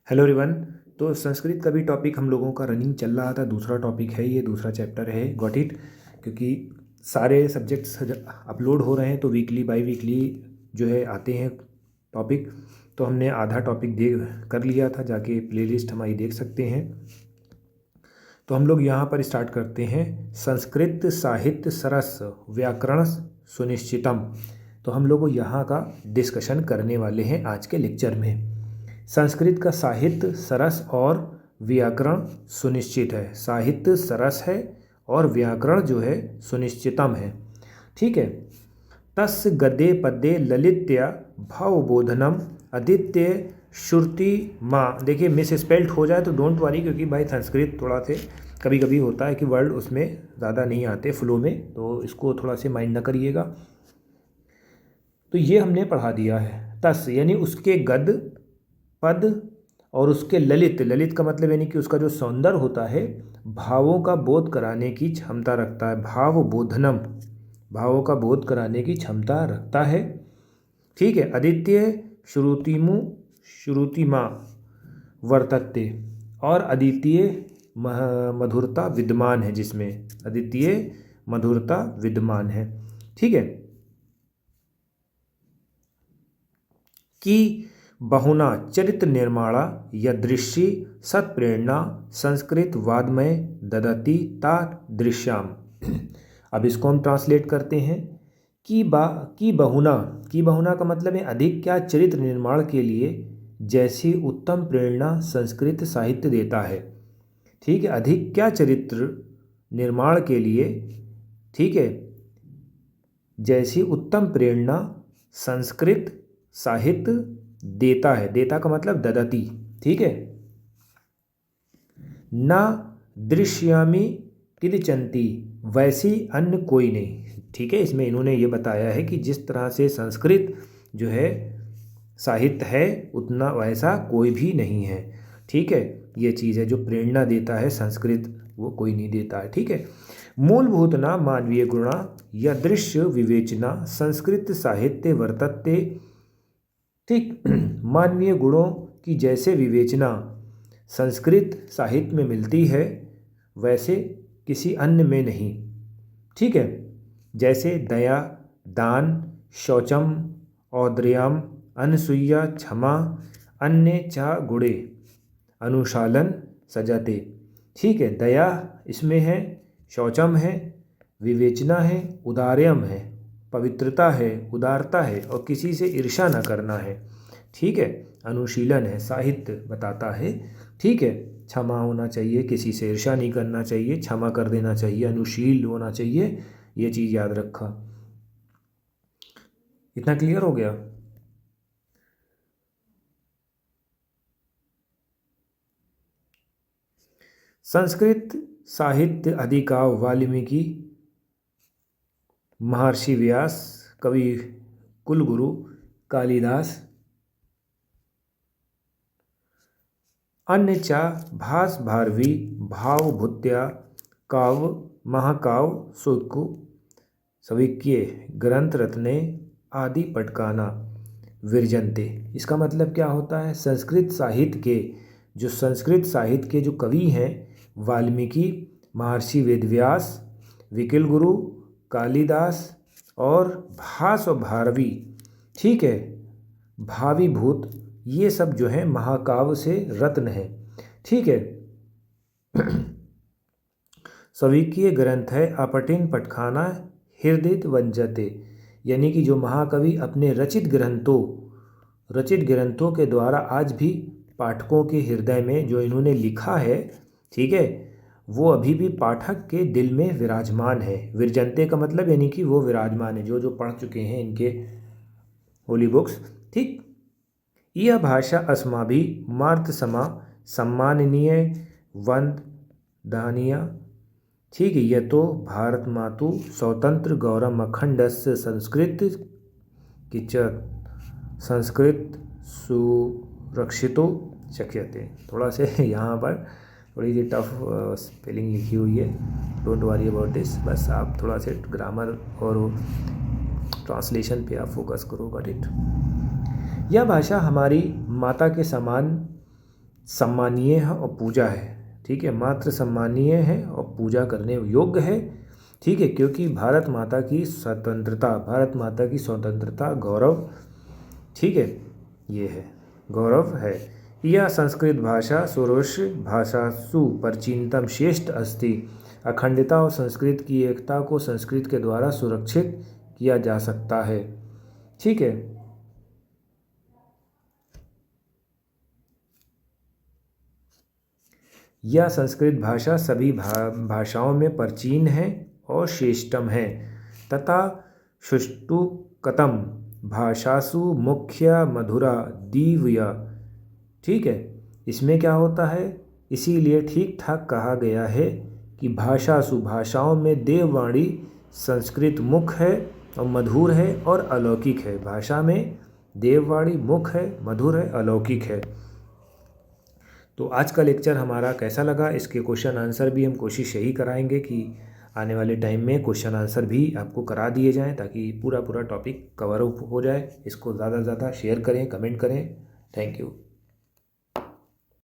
Hello everyone. तो संस्कृत का भी टॉपिक हम लोगों का रनिंग चल रहा था। दूसरा टॉपिक है, ये दूसरा चैप्टर है, गॉट इट। क्योंकि सारे सब्जेक्ट्स अपलोड हो रहे हैं तो वीकली बाय वीकली जो है आते हैं टॉपिक। तो हमने आधा टॉपिक दे कर लिया था, जाके प्लेलिस्ट हमारी देख सकते हैं। तो हम लोग यहाँ पर स्टार्ट करते हैं। संस्कृत साहित्य सरस व्याकरण सुनिश्चितम। तो हम लोग यहाँ का डिस्कशन करने वाले हैं आज के लेक्चर में। संस्कृत का साहित्य सरस और व्याकरण सुनिश्चित है। साहित्य सरस है और व्याकरण जो है सुनिश्चितम है। ठीक है। तस् गद्ये पद्ये ललित्या भावबोधनम आदित्य श्रुति माँ। देखिए मिस स्पेल्ट हो जाए तो डोंट वरी, क्योंकि भाई संस्कृत थोड़ा से कभी कभी होता है कि वर्ड उसमें ज़्यादा नहीं आते फ्लो में, तो इसको थोड़ा से माइंड ना करिएगा। तो ये हमने पढ़ा दिया है। तस् यानी उसके गद, पद और उसके ललित। ललित का मतलब यानी कि उसका जो सौंदर्य होता है, भावों का बोध कराने की क्षमता रखता है। भाव बोधनम, भावों का बोध कराने की क्षमता रखता है। ठीक है। अदित्य श्रुतिमु श्रुतिमा वर्तते, और अद्वितीय मधुरता विद्यमान है, जिसमें अद्वितीय मधुरता विद्यमान है। ठीक है। कि बहुना चरित्र निर्माणा यदृश्य सत्प्रेरणा संस्कृत वादमय ददति ता दृश्याम। अब इसको हम ट्रांसलेट करते हैं। कि बहुना, की बहुना का मतलब है अधिक क्या चरित्र निर्माण के लिए जैसी उत्तम प्रेरणा संस्कृत साहित्य देता है। ठीक है। अधिक क्या चरित्र निर्माण के लिए, ठीक है, जैसी उत्तम प्रेरणा संस्कृत साहित्य देता है। देता का मतलब ददति। ठीक है। न दृश्यामि किदचंती, वैसी अन्य कोई नहीं। ठीक है। इसमें इन्होंने ये बताया है कि जिस तरह से संस्कृत जो है साहित्य है, उतना वैसा कोई भी नहीं है। ठीक है। ये चीज़ है, जो प्रेरणा देता है संस्कृत, वो कोई नहीं देता है। ठीक है। मूलभूतना मानवीय गुणा या दृश्य विवेचना संस्कृत साहित्य वर्तते। ठीक। मानवीय गुणों की जैसे विवेचना संस्कृत साहित्य में मिलती है, वैसे किसी अन्य में नहीं। ठीक है। जैसे दया, दान, शौचम, औद्र्यम, अनसूया, क्षमा, अन्य चा गुणे, अनुशालन, सजाते। ठीक है। दया इसमें है, शौचम है, विवेचना है, उदार्यम है, पवित्रता है, उदारता है, और किसी से ईर्ष्या न करना है। ठीक है। अनुशीलन है, साहित्य बताता है। ठीक है। क्षमा होना चाहिए, किसी से ईर्ष्या नहीं करना चाहिए, क्षमा कर देना चाहिए, अनुशील होना चाहिए। ये चीज़ याद रखा। इतना क्लियर हो गया। संस्कृत साहित्य अधिकाव वाल्मीकि, महर्षि व्यास, कवि कुलगुरु कालिदास, अन्य चा भास भारवी, भाव भूत्या, काव्य महाकाव्य सुकु सविक्य ग्रंथ रत्ने आदि पटकाना विरजनते। इसका मतलब क्या होता है? संस्कृत साहित्य के जो कवि हैं, वाल्मीकि, महर्षि वेदव्यास, विकिल गुरु कालिदास और भास और भारवी, ठीक है, भावीभूत, ये सब जो है महाकाव्य से रत्न है। ठीक है। सविकीय ग्रंथ है, अपठिन पटखाना हृदय वंजते, यानी कि जो महाकवि अपने रचित ग्रंथों के द्वारा आज भी पाठकों के हृदय में जो इन्होंने लिखा है, ठीक है, वो अभी भी पाठक के दिल में विराजमान है। विरजनते का मतलब यानी कि वो विराजमान है, जो जो पढ़ चुके हैं इनके होली बुक्स। ठीक। यह भाषा अस्माभिः मार्त समा सम्माननीय वंदनीय। ठीक है। यह तो भारत मातु स्वतंत्र गौरव अखंडस्य संस्कृत किच संस्कृत सुरक्षितो शक्यते। थोड़ा से यहाँ पर थोड़ी सी टफ स्पेलिंग लिखी हुई है, डोंट वरी अबाउट दिस। बस आप थोड़ा से ग्रामर और ट्रांसलेशन पे आप फोकस करो। Got it. यह भाषा हमारी माता के समान सम्मानीय है और पूजा है। ठीक है, मात्र सम्मानीय है और पूजा करने योग्य है। ठीक है, क्योंकि भारत माता की स्वतंत्रता गौरव, ठीक है, ये है गौरव है। यह संस्कृत भाषा सर्वस्व भाषासु प्राचीनतम श्रेष्ठ अस्ति। अखंडता और संस्कृत की एकता को संस्कृत के द्वारा सुरक्षित किया जा सकता है। ठीक है, यह संस्कृत भाषा सभी भाषाओं में प्राचीन है और श्रेष्ठतम है तथा सुष्ठुकतम भाषासु मुख्य मधुरा दिव्य। ठीक है, इसमें क्या होता है, इसीलिए ठीक ठाक कहा गया है कि भाषासु भाषाओं में देववाणी संस्कृत मुख्य है और मधुर है और अलौकिक है। भाषा में देववाणी मुख्य है, मधुर है, अलौकिक है। तो आज का लेक्चर हमारा कैसा लगा, इसके क्वेश्चन आंसर भी हम कोशिश यही कराएंगे कि आने वाले टाइम में क्वेश्चन आंसर भी आपको करा दिए जाएं ताकि पूरा टॉपिक कवर अप हो जाए। इसको ज़्यादा से ज़्यादा शेयर करें, कमेंट करें। Thank you.